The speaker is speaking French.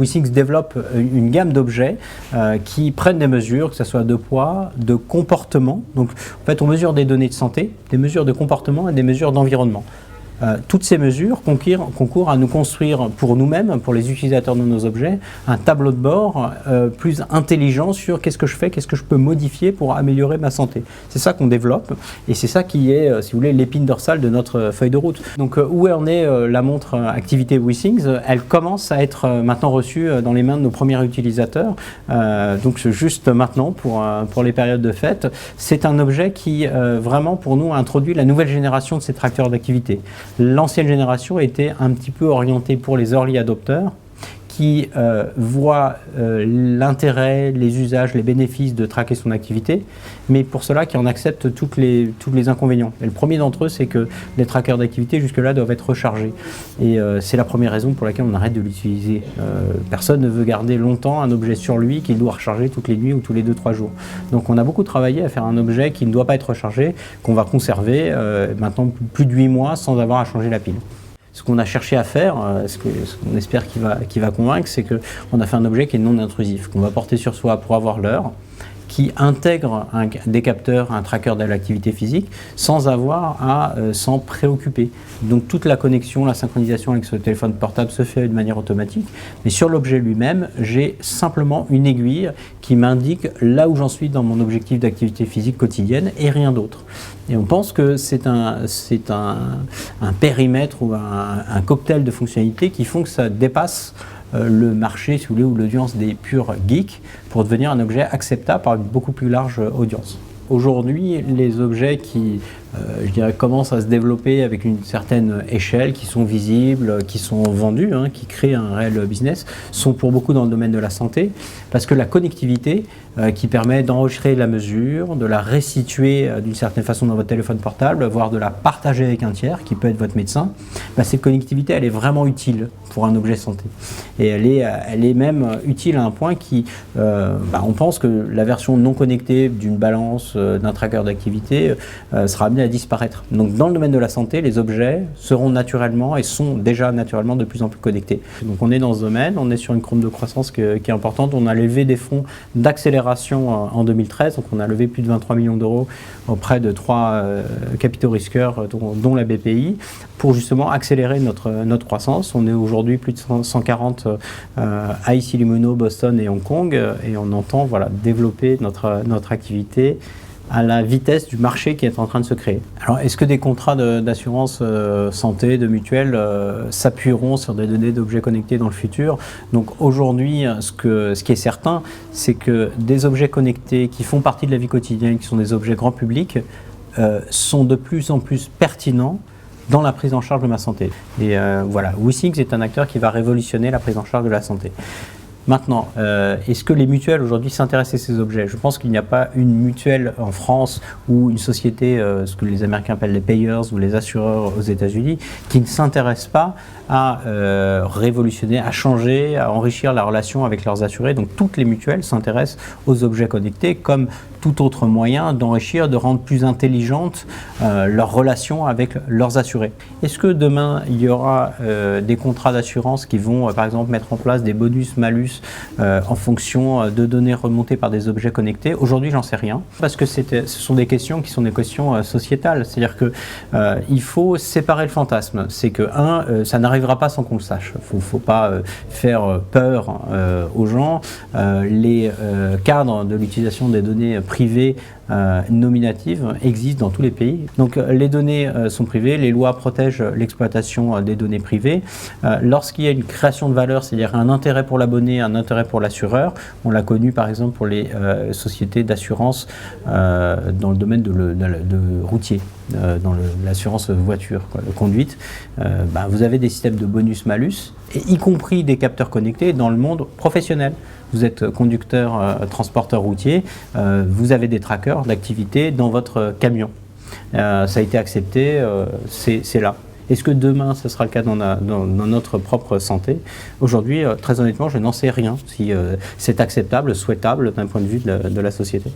WeThings développe une gamme d'objets qui prennent des mesures, que ce soit de poids, de comportement. Donc en fait, on mesure des données de santé, des mesures de comportement et des mesures d'environnement. Toutes ces mesures concourent à nous construire pour nous-mêmes, pour les utilisateurs de nos objets, un tableau de bord plus intelligent sur qu'est-ce que je fais, qu'est-ce que je peux modifier pour améliorer ma santé. C'est ça qu'on développe et c'est ça qui est, si vous voulez, l'épine dorsale de notre feuille de route. Donc où en est la montre activité WeThings? Elle commence à être maintenant reçue dans les mains de nos premiers utilisateurs, donc juste maintenant pour les périodes de fête. C'est un objet qui vraiment pour nous introduit la nouvelle génération de ces tracteurs d'activité. L'ancienne génération était un petit peu orientée pour les early adopters qui voient l'intérêt, les usages, les bénéfices de traquer son activité, mais pour cela qui en acceptent tous les inconvénients. Et le premier d'entre eux, c'est que les trackers d'activité jusque-là doivent être rechargés. Et c'est la première raison pour laquelle on arrête de l'utiliser. Personne ne veut garder longtemps un objet sur lui qu'il doit recharger toutes les nuits ou tous les 2-3 jours. Donc on a beaucoup travaillé à faire un objet qui ne doit pas être rechargé, qu'on va conserver maintenant plus de 8 mois sans avoir à changer la pile. Ce qu'on a cherché à faire, ce qu'on espère qu'il va convaincre, c'est qu'on a fait un objet qui est non intrusif, qu'on va porter sur soi pour avoir l'heure, qui intègre des capteurs, un tracker de l'activité physique, sans avoir à s'en préoccuper. Donc toute la connexion, la synchronisation avec ce téléphone portable se fait de manière automatique, mais sur l'objet lui-même, j'ai simplement une aiguille qui m'indique là où j'en suis dans mon objectif d'activité physique quotidienne et rien d'autre. Et on pense que c'est un périmètre ou un cocktail de fonctionnalités qui font que ça dépasse le marché, si vous voulez, ou l'audience des purs geeks pour devenir un objet acceptable par une beaucoup plus large audience. Aujourd'hui, les objets qui, je dirais, commencent à se développer avec une certaine échelle, qui sont visibles, qui sont vendus, qui créent un réel business, sont pour beaucoup dans le domaine de la santé, parce que la connectivité qui permet d'enregistrer la mesure, de la restituer d'une certaine façon dans votre téléphone portable, voire de la partager avec un tiers, qui peut être votre médecin, cette connectivité, elle est vraiment utile pour un objet santé. Et elle est même utile à un point qui, on pense que la version non connectée d'une balance, d'un tracker d'activité sera amenée à disparaître. Donc dans le domaine de la santé, les objets seront naturellement et sont déjà naturellement de plus en plus connectés. Donc on est dans ce domaine, on est sur une courbe de croissance qui est importante. On a levé des fonds d'accélération en 2013, donc on a levé plus de 23 millions d'euros auprès de 3 capitaux risqueurs, dont la BPI, pour justement accélérer notre croissance. On est aujourd'hui plus de 140 à ici Limono, Boston et Hong Kong, et on entend développer notre activité à la vitesse du marché qui est en train de se créer. Alors, est-ce que des contrats d'assurance santé, de mutuelle, s'appuieront sur des données d'objets connectés dans le futur? Donc aujourd'hui, ce qui est certain, c'est que des objets connectés qui font partie de la vie quotidienne, qui sont des objets grand public, sont de plus en plus pertinents dans la prise en charge de ma santé. Et WeThings est un acteur qui va révolutionner la prise en charge de la santé. Maintenant, est-ce que les mutuelles aujourd'hui s'intéressent à ces objets? Je pense qu'il n'y a pas une mutuelle en France ou une société, ce que les Américains appellent les payers ou les assureurs aux États-Unis, qui ne s'intéressent pas à révolutionner, à changer, à enrichir la relation avec leurs assurés. Donc toutes les mutuelles s'intéressent aux objets connectés comme tout autre moyen d'enrichir, de rendre plus intelligente leur relation avec leurs assurés. Est-ce que demain, il y aura des contrats d'assurance qui vont, par exemple, mettre en place des bonus-malus en fonction de données remontées par des objets connectés? Aujourd'hui, j'en sais rien, parce que ce sont des questions qui sont des questions sociétales. C'est-à-dire qu'il faut séparer le fantasme. C'est que, ça n'arrivera pas sans qu'on le sache. Il ne faut pas faire peur aux gens. Les cadres de l'utilisation des données privées nominatives existent dans tous les pays. Donc les données sont privées, les lois protègent l'exploitation des données privées. Lorsqu'il y a une création de valeur, c'est-à-dire un intérêt pour l'abonné, un intérêt pour l'assureur, on l'a connu par exemple pour les sociétés d'assurance dans le domaine de routier, dans l'assurance voiture, de conduite, vous avez des systèmes de bonus-malus, y compris des capteurs connectés dans le monde professionnel. Vous êtes conducteur, transporteur routier, vous avez des trackers d'activité dans votre camion. Ça a été accepté, c'est là. Est-ce que demain, ce sera le cas dans notre propre santé? Aujourd'hui, très honnêtement, je n'en sais rien si c'est acceptable, souhaitable d'un point de vue de la société.